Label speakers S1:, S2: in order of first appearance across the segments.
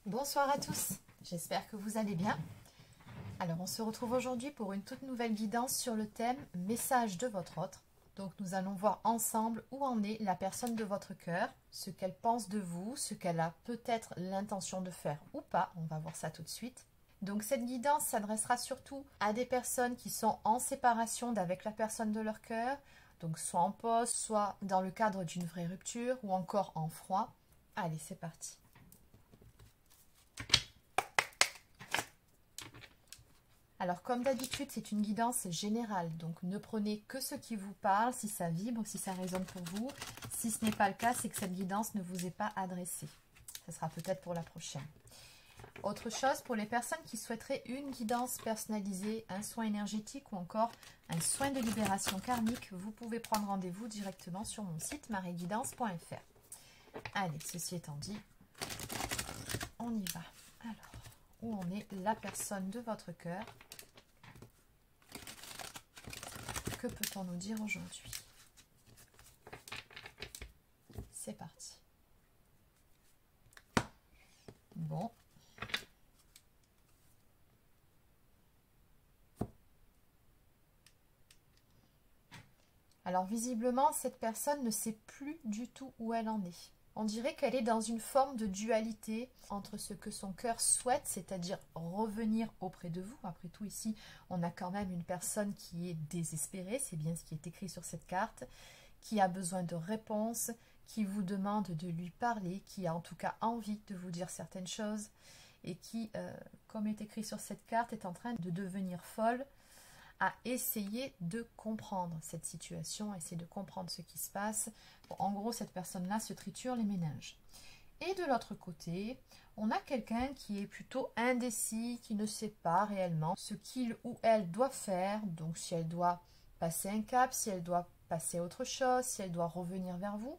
S1: Bonsoir à tous, j'espère que vous allez bien. Alors on se retrouve aujourd'hui pour une toute nouvelle guidance sur le thème message de votre autre. Donc nous allons voir ensemble où en est la personne de votre cœur, ce qu'elle pense de vous, ce qu'elle a peut-être l'intention de faire ou pas, on va voir ça tout de suite. Donc cette guidance s'adressera surtout à des personnes qui sont en séparation d'avec la personne de leur cœur, donc soit en pause, soit dans le cadre d'une vraie rupture ou encore en froid. Allez, c'est parti. Alors comme d'habitude, c'est une guidance générale, donc ne prenez que ce qui vous parle, si ça vibre, si ça résonne pour vous. Si ce n'est pas le cas, c'est que cette guidance ne vous est pas adressée. Ce sera peut-être pour la prochaine. Autre chose, pour les personnes qui souhaiteraient une guidance personnalisée, un soin énergétique ou encore un soin de libération karmique, vous pouvez prendre rendez-vous directement sur mon site marieguidance.fr. Allez, ceci étant dit, on y va. Alors, où en est la personne de votre cœur? Que peut-on nous dire aujourd'hui? C'est parti. Bon. Alors visiblement, cette personne ne sait plus du tout où elle en est. On dirait qu'elle est dans une forme de dualité entre ce que son cœur souhaite, c'est-à-dire revenir auprès de vous. Après tout, ici, on a quand même une personne qui est désespérée, c'est bien ce qui est écrit sur cette carte, qui a besoin de réponses, qui vous demande de lui parler, qui a en tout cas envie de vous dire certaines choses, et qui, comme est écrit sur cette carte, est en train de devenir folle, à essayer de comprendre cette situation, essayer de comprendre ce qui se passe. Bon, en gros, cette personne-là se triture les méninges. Et de l'autre côté, on a quelqu'un qui est plutôt indécis, qui ne sait pas réellement ce qu'il ou elle doit faire. Donc, si elle doit passer un cap, si elle doit passer à autre chose, si elle doit revenir vers vous.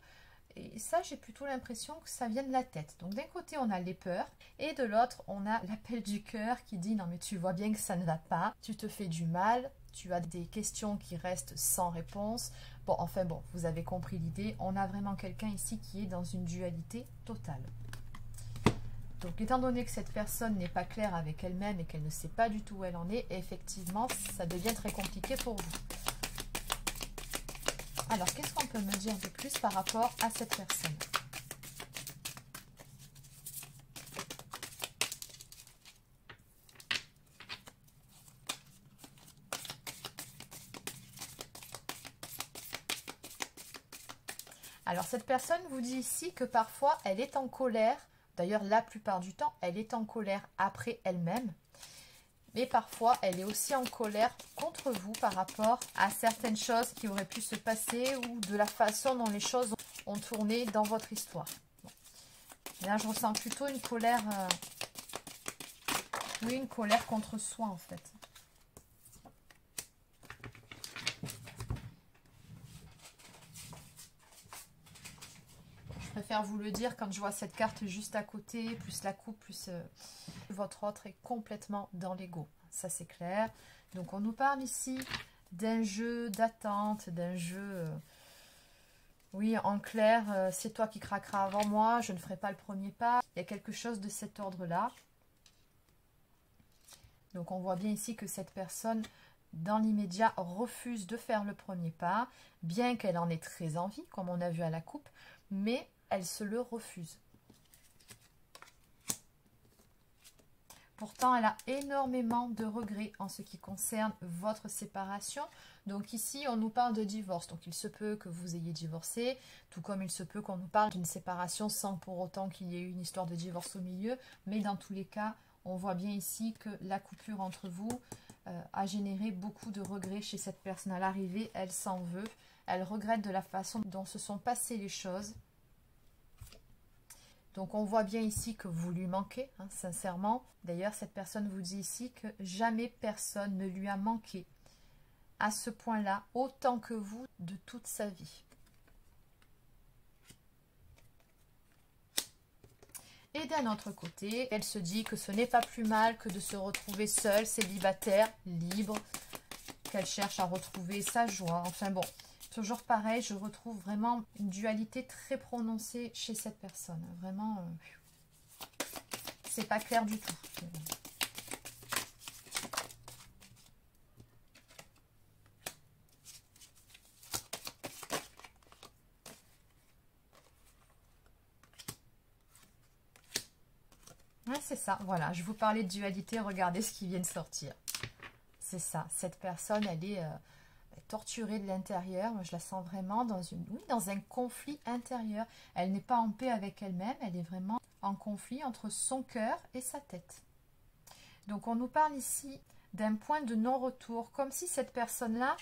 S1: Et ça, j'ai plutôt l'impression que ça vient de la tête. Donc, d'un côté, on a les peurs. Et de l'autre, on a l'appel du cœur qui dit « Non, mais tu vois bien que ça ne va pas. Tu te fais du mal. Tu as des questions qui restent sans réponse. » Bon, enfin bon, vous avez compris l'idée. On a vraiment quelqu'un ici qui est dans une dualité totale. Donc, étant donné que cette personne n'est pas claire avec elle-même et qu'elle ne sait pas du tout où elle en est, effectivement, ça devient très compliqué pour vous. Alors, qu'est-ce qu'on peut me dire de plus par rapport à cette personne? Alors, cette personne vous dit ici que parfois, elle est en colère. D'ailleurs, la plupart du temps, elle est en colère après elle-même. Mais parfois, elle est aussi en colère contre vous par rapport à certaines choses qui auraient pu se passer ou de la façon dont les choses ont tourné dans votre histoire. Bon. Là, je ressens plutôt une colère, oui, une colère contre soi en fait. Je préfère vous le dire quand je vois cette carte juste à côté, plus la coupe, plus votre autre est complètement dans l'ego. Ça, c'est clair. Donc, on nous parle ici d'un jeu d'attente, d'un jeu... oui, en clair, c'est toi qui craqueras avant moi, je ne ferai pas le premier pas. Il y a quelque chose de cet ordre-là. Donc, on voit bien ici que cette personne, dans l'immédiat, refuse de faire le premier pas, bien qu'elle en ait très envie, comme on a vu à la coupe, mais elle se le refuse. Pourtant, elle a énormément de regrets en ce qui concerne votre séparation. Donc ici, on nous parle de divorce. Donc il se peut que vous ayez divorcé, tout comme il se peut qu'on nous parle d'une séparation sans pour autant qu'il y ait eu une histoire de divorce au milieu. Mais dans tous les cas, on voit bien ici que la coupure entre vous a généré beaucoup de regrets chez cette personne. À l'arrivée, elle s'en veut. Elle regrette de la façon dont se sont passées les choses. Donc, on voit bien ici que vous lui manquez, hein, sincèrement. D'ailleurs, cette personne vous dit ici que jamais personne ne lui a manqué à ce point-là, autant que vous, de toute sa vie. Et d'un autre côté, elle se dit que ce n'est pas plus mal que de se retrouver seule, célibataire, libre, qu'elle cherche à retrouver sa joie. Enfin bon, toujours pareil, je retrouve vraiment une dualité très prononcée chez cette personne. Vraiment, c'est pas clair du tout. Ouais, c'est ça, voilà, je vous parlais de dualité, regardez ce qui vient de sortir. C'est ça, cette personne, elle est torturée de l'intérieur. Moi, je la sens vraiment dans dans un conflit intérieur. Elle n'est pas en paix avec elle-même, elle est vraiment en conflit entre son cœur et sa tête. Donc, on nous parle ici d'un point de non-retour, comme si cette personne-là,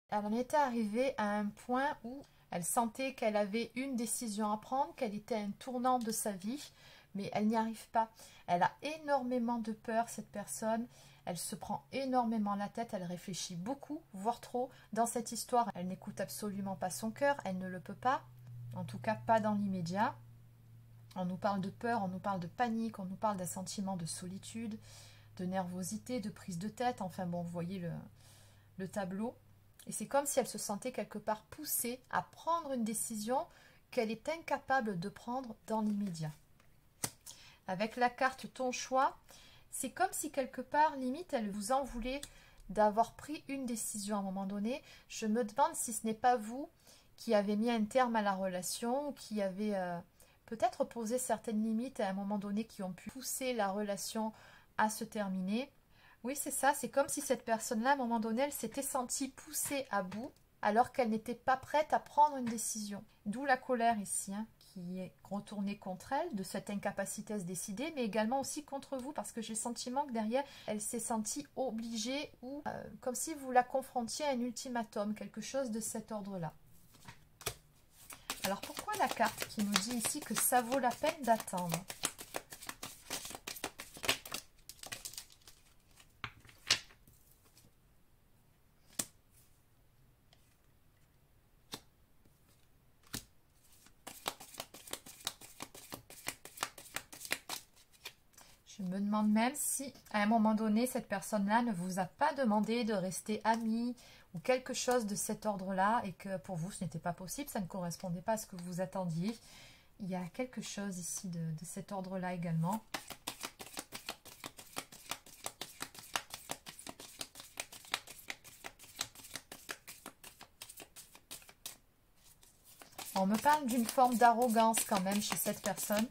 S1: elle en était arrivée à un point où elle sentait qu'elle avait une décision à prendre, qu'elle était à un tournant de sa vie, mais elle n'y arrive pas. Elle a énormément de peur, cette personne. Elle se prend énormément la tête, elle réfléchit beaucoup, voire trop. Dans cette histoire, elle n'écoute absolument pas son cœur, elle ne le peut pas. En tout cas, pas dans l'immédiat. On nous parle de peur, on nous parle de panique, on nous parle d'un sentiment de solitude, de nervosité, de prise de tête. Enfin bon, vous voyez le tableau. Et c'est comme si elle se sentait quelque part poussée à prendre une décision qu'elle est incapable de prendre dans l'immédiat. Avec la carte ton choix, c'est comme si quelque part, limite, elle vous en voulait d'avoir pris une décision à un moment donné. Je me demande si ce n'est pas vous qui avez mis un terme à la relation, qui avez peut-être posé certaines limites à un moment donné qui ont pu pousser la relation à se terminer. Oui, c'est ça, c'est comme si cette personne-là, à un moment donné, elle s'était sentie poussée à bout alors qu'elle n'était pas prête à prendre une décision. D'où la colère ici, hein, qui est retournée contre elle, de cette incapacité à se décider, mais également aussi contre vous, parce que j'ai le sentiment que derrière, elle s'est sentie obligée ou comme si vous la confrontiez à un ultimatum, quelque chose de cet ordre-là. Alors pourquoi la carte qui nous dit ici que ça vaut la peine d'attendre ? Je me demande même si, à un moment donné, cette personne-là ne vous a pas demandé de rester amie ou quelque chose de cet ordre-là et que pour vous, ce n'était pas possible, ça ne correspondait pas à ce que vous attendiez. Il y a quelque chose ici de cet ordre-là également. On me parle d'une forme d'arrogance quand même chez cette personne.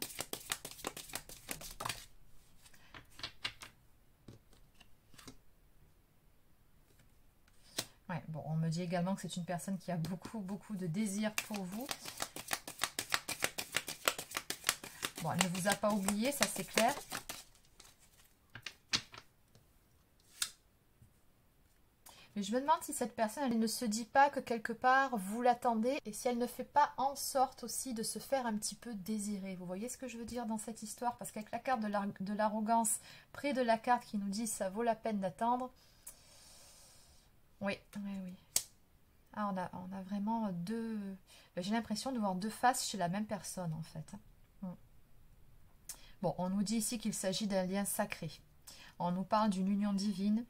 S1: Ouais, bon, on me dit également que c'est une personne qui a beaucoup de désir pour vous. Bon, elle ne vous a pas oublié, ça c'est clair. Mais je me demande si cette personne, elle ne se dit pas que quelque part, vous l'attendez et si elle ne fait pas en sorte aussi de se faire un petit peu désirer. Vous voyez ce que je veux dire dans cette histoire? Parce qu'avec la carte de l'arrogance, près de la carte qui nous dit ça vaut la peine d'attendre. Oui. Ah, on a vraiment deux... J'ai l'impression de voir deux faces chez la même personne, en fait. Bon, on nous dit ici qu'il s'agit d'un lien sacré. On nous parle d'une union divine.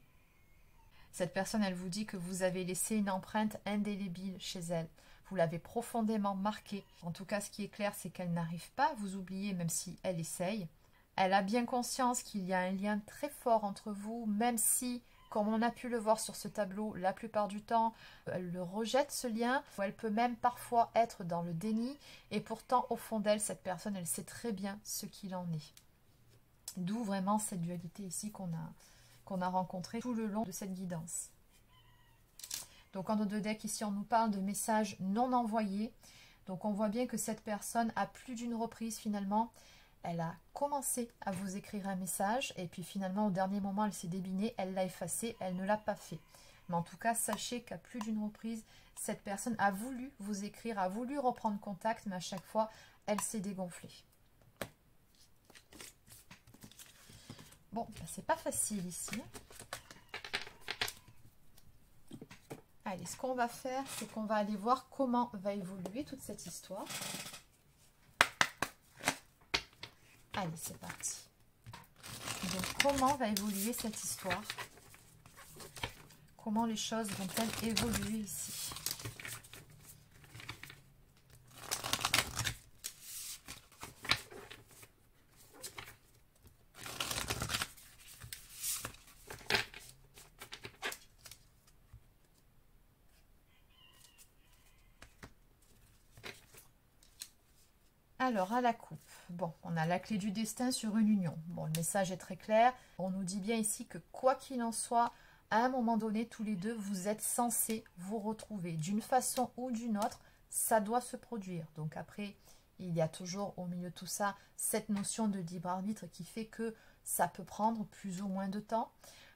S1: Cette personne, elle vous dit que vous avez laissé une empreinte indélébile chez elle. Vous l'avez profondément marquée. En tout cas, ce qui est clair, c'est qu'elle n'arrive pas à vous oublier, même si elle essaye. Elle a bien conscience qu'il y a un lien très fort entre vous, même si... Comme on a pu le voir sur ce tableau, la plupart du temps, elle le rejette ce lien, ou elle peut même parfois être dans le déni, et pourtant, au fond d'elle, cette personne, elle sait très bien ce qu'il en est. D'où vraiment cette dualité ici qu'on a rencontrée tout le long de cette guidance. Donc, en dos de deck, ici, on nous parle de messages non envoyés. Donc, on voit bien que cette personne, à plus d'une reprise, finalement, elle a commencé à vous écrire un message et puis finalement au dernier moment elle s'est débinée, elle l'a effacé, elle ne l'a pas fait. Mais en tout cas sachez qu'à plus d'une reprise cette personne a voulu vous écrire, a voulu reprendre contact, mais à chaque fois elle s'est dégonflée. Bon, ben, c'est pas facile ici. Allez, ce qu'on va faire, c'est qu'on va aller voir comment va évoluer toute cette histoire. Allez, c'est parti. Donc, comment va évoluer cette histoire? Comment les choses vont-elles évoluer ici? Alors, à la coupe, bon, on a la clé du destin sur une union. Bon, le message est très clair. On nous dit bien ici que quoi qu'il en soit, à un moment donné, tous les deux, vous êtes censés vous retrouver. D'une façon ou d'une autre, ça doit se produire. Donc après, il y a toujours au milieu de tout ça, cette notion de libre arbitre qui fait que ça peut prendre plus ou moins de temps.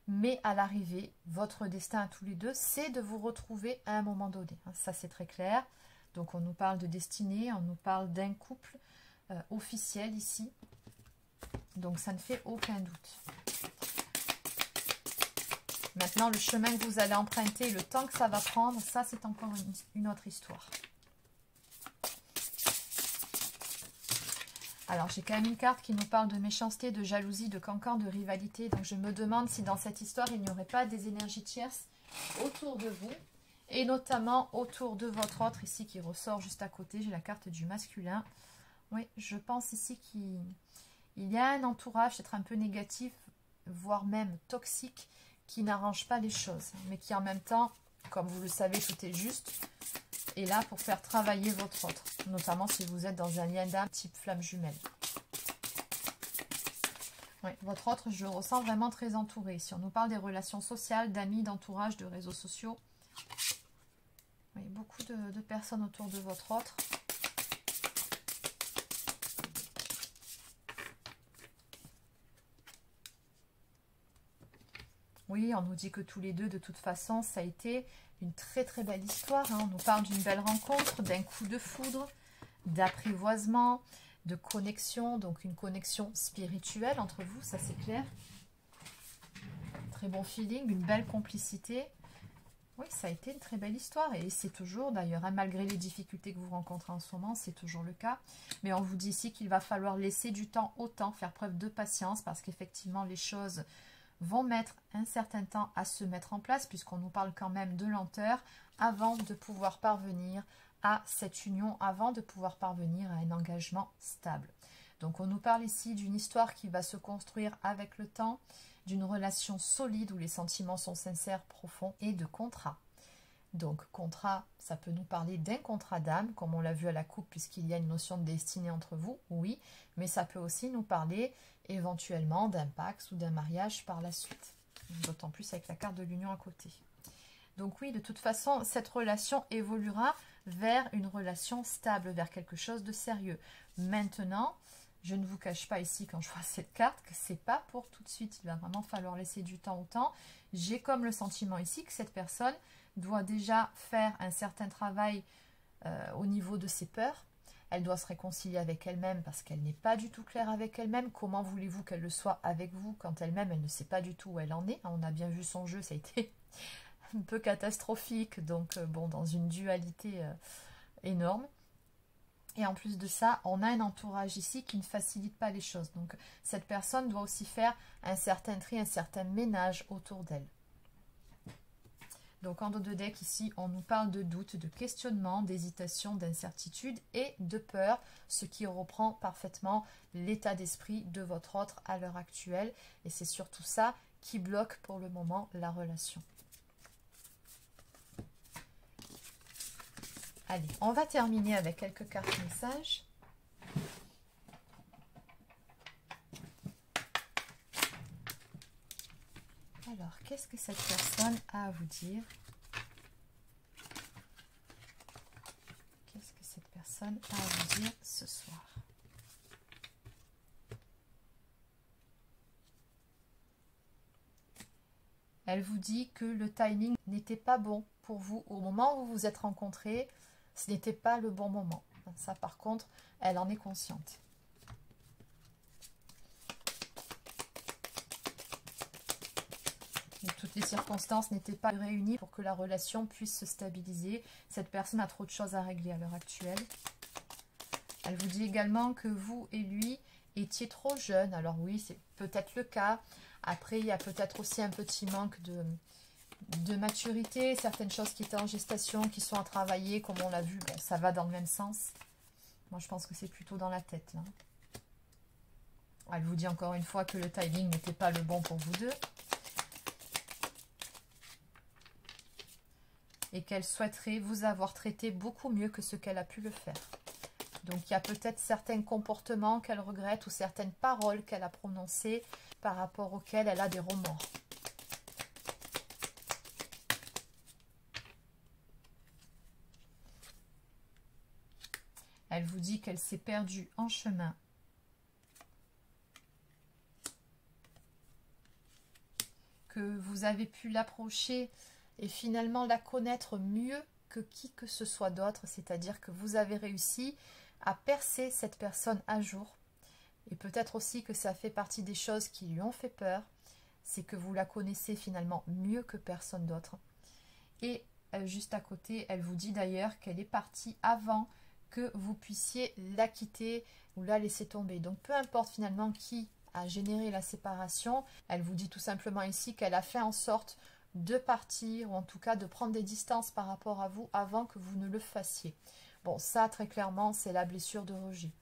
S1: Mais à l'arrivée, votre destin à tous les deux, c'est de vous retrouver à un moment donné. Ça, c'est très clair. Donc, on nous parle de destinée, on nous parle d'un couple officiel ici. Donc, ça ne fait aucun doute. Maintenant, le chemin que vous allez emprunter, le temps que ça va prendre, ça, c'est encore une autre histoire. Alors, j'ai quand même une carte qui nous parle de méchanceté, de jalousie, de cancan, de rivalité. Donc, je me demande si dans cette histoire, il n'y aurait pas des énergies tierces autour de vous. Et notamment autour de votre autre, ici, qui ressort juste à côté. J'ai la carte du masculin. Oui, je pense ici qu'il y a un entourage, peut-être un peu négatif, voire même toxique, qui n'arrange pas les choses. Mais qui, en même temps, comme vous le savez, tout est juste, est là pour faire travailler votre autre, notamment si vous êtes dans un lien d'âme type flamme jumelle. Oui, votre autre, je le ressens vraiment très entouré. Si on nous parle des relations sociales, d'amis, d'entourage, de réseaux sociaux, oui, beaucoup de personnes autour de votre autre. Oui, on nous dit que tous les deux, de toute façon, ça a été une très très belle histoire. On nous parle d'une belle rencontre, d'un coup de foudre, d'apprivoisement, de connexion, donc une connexion spirituelle entre vous, ça c'est clair. Très bon feeling, une belle complicité. Oui, ça a été une très belle histoire et c'est toujours d'ailleurs, malgré les difficultés que vous rencontrez en ce moment, c'est toujours le cas. Mais on vous dit ici qu'il va falloir laisser du temps au temps, faire preuve de patience parce qu'effectivement les choses vont mettre un certain temps à se mettre en place puisqu'on nous parle quand même de lenteur avant de pouvoir parvenir à cette union, avant de pouvoir parvenir à un engagement stable. Donc on nous parle ici d'une histoire qui va se construire avec le temps, d'une relation solide où les sentiments sont sincères, profonds et de contrat. Donc contrat, ça peut nous parler d'un contrat d'âme, comme on l'a vu à la coupe puisqu'il y a une notion de destinée entre vous, oui, mais ça peut aussi nous parler éventuellement d'un pax ou d'un mariage par la suite, d'autant plus avec la carte de l'union à côté. Donc oui, de toute façon, cette relation évoluera vers une relation stable, vers quelque chose de sérieux. Maintenant, je ne vous cache pas ici quand je vois cette carte que c'est pas pour tout de suite. Il va vraiment falloir laisser du temps au temps. J'ai comme le sentiment ici que cette personne doit déjà faire un certain travail au niveau de ses peurs. Elle doit se réconcilier avec elle-même parce qu'elle n'est pas du tout claire avec elle-même. Comment voulez-vous qu'elle le soit avec vous quand elle-même, elle ne sait pas du tout où elle en est. On a bien vu son jeu, ça a été un peu catastrophique. Donc, bon, dans une dualité énorme. Et en plus de ça, on a un entourage ici qui ne facilite pas les choses. Donc, cette personne doit aussi faire un certain tri, un certain ménage autour d'elle. Donc, en dos de deck, ici, on nous parle de doute, de questionnement, d'hésitation, d'incertitude et de peur, ce qui reprend parfaitement l'état d'esprit de votre autre à l'heure actuelle. Et c'est surtout ça qui bloque pour le moment la relation. Allez, on va terminer avec quelques cartes messages. Alors, qu'est-ce que cette personne a à vous dire? Qu'est-ce que cette personne a à vous dire ce soir? Elle vous dit que le timing n'était pas bon pour vous au moment où vous vous êtes rencontrés. Ce n'était pas le bon moment. Ça, par contre, elle en est consciente. Et toutes les circonstances n'étaient pas réunies pour que la relation puisse se stabiliser. Cette personne a trop de choses à régler à l'heure actuelle. Elle vous dit également que vous et lui étiez trop jeunes. Alors oui, c'est peut-être le cas. Après, il y a peut-être aussi un petit manque de maturité, certaines choses qui étaient en gestation, qui sont à travailler, comme on l'a vu, bon, ça va dans le même sens. Moi, je pense que c'est plutôt dans la tête, là. Elle vous dit encore une fois que le timing n'était pas le bon pour vous deux. Et qu'elle souhaiterait vous avoir traité beaucoup mieux que ce qu'elle a pu le faire. Donc il y a peut-être certains comportements qu'elle regrette ou certaines paroles qu'elle a prononcées par rapport auxquelles elle a des remords. Elle vous dit qu'elle s'est perdue en chemin. Que vous avez pu l'approcher et finalement la connaître mieux que qui que ce soit d'autre. C'est-à-dire que vous avez réussi à percer cette personne à jour. Et peut-être aussi que ça fait partie des choses qui lui ont fait peur. C'est que vous la connaissez finalement mieux que personne d'autre. Et juste à côté, elle vous dit d'ailleurs qu'elle est partie avant que vous puissiez la quitter ou la laisser tomber. Donc peu importe finalement qui a généré la séparation, elle vous dit tout simplement ici qu'elle a fait en sorte de partir ou en tout cas de prendre des distances par rapport à vous avant que vous ne le fassiez. Bon, ça très clairement c'est la blessure de rejet.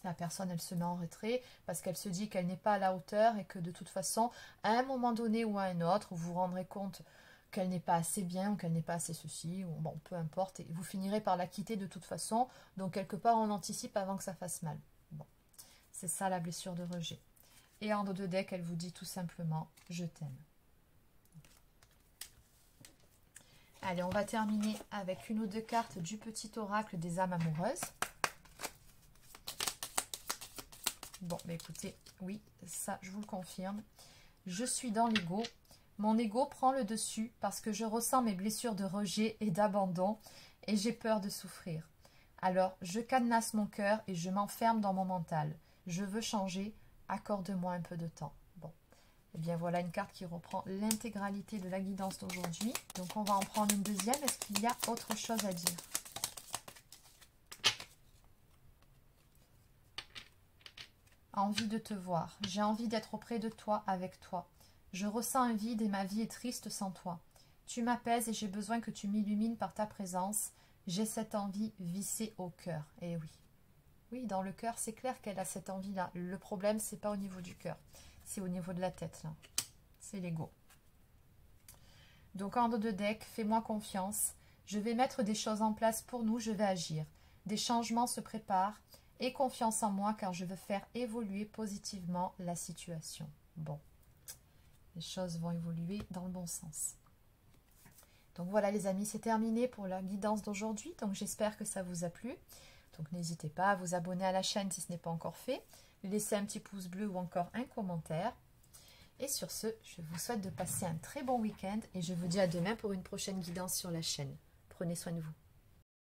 S1: La personne elle se met en retrait parce qu'elle se dit qu'elle n'est pas à la hauteur et que de toute façon à un moment donné ou à un autre vous vous rendrez compte qu'elle n'est pas assez bien ou qu'elle n'est pas assez ceci, ou bon, peu importe, et vous finirez par la quitter de toute façon, donc quelque part on anticipe avant que ça fasse mal. Bon, c'est ça la blessure de rejet. Et en dos de deck, elle vous dit tout simplement « Je t'aime ». Allez, on va terminer avec une ou deux cartes du petit oracle des âmes amoureuses. Bon, bah écoutez, oui, ça je vous le confirme. Je suis dans l'ego. Mon ego prend le dessus parce que je ressens mes blessures de rejet et d'abandon et j'ai peur de souffrir. Alors, je cadenasse mon cœur et je m'enferme dans mon mental. Je veux changer, accorde-moi un peu de temps. Bon, et bien voilà une carte qui reprend l'intégralité de la guidance d'aujourd'hui. Donc, on va en prendre une deuxième. Est-ce qu'il y a autre chose à dire? Envie de te voir. J'ai envie d'être auprès de toi, avec toi. Je ressens un vide et ma vie est triste sans toi. Tu m'apaises et j'ai besoin que tu m'illumines par ta présence. J'ai cette envie vissée au cœur. Et oui. Oui, dans le cœur, c'est clair qu'elle a cette envie-là. Le problème, c'est pas au niveau du cœur. C'est au niveau de la tête, là. C'est l'ego. Donc, en dos de deck, fais-moi confiance. Je vais mettre des choses en place pour nous, je vais agir. Des changements se préparent. Aie confiance en moi car je veux faire évoluer positivement la situation. Bon. Les choses vont évoluer dans le bon sens. Donc voilà les amis, c'est terminé pour la guidance d'aujourd'hui. Donc j'espère que ça vous a plu. Donc n'hésitez pas à vous abonner à la chaîne si ce n'est pas encore fait. Laissez un petit pouce bleu ou encore un commentaire. Et sur ce, je vous souhaite de passer un très bon week-end. Et je vous dis à demain pour une prochaine guidance sur la chaîne. Prenez soin de vous.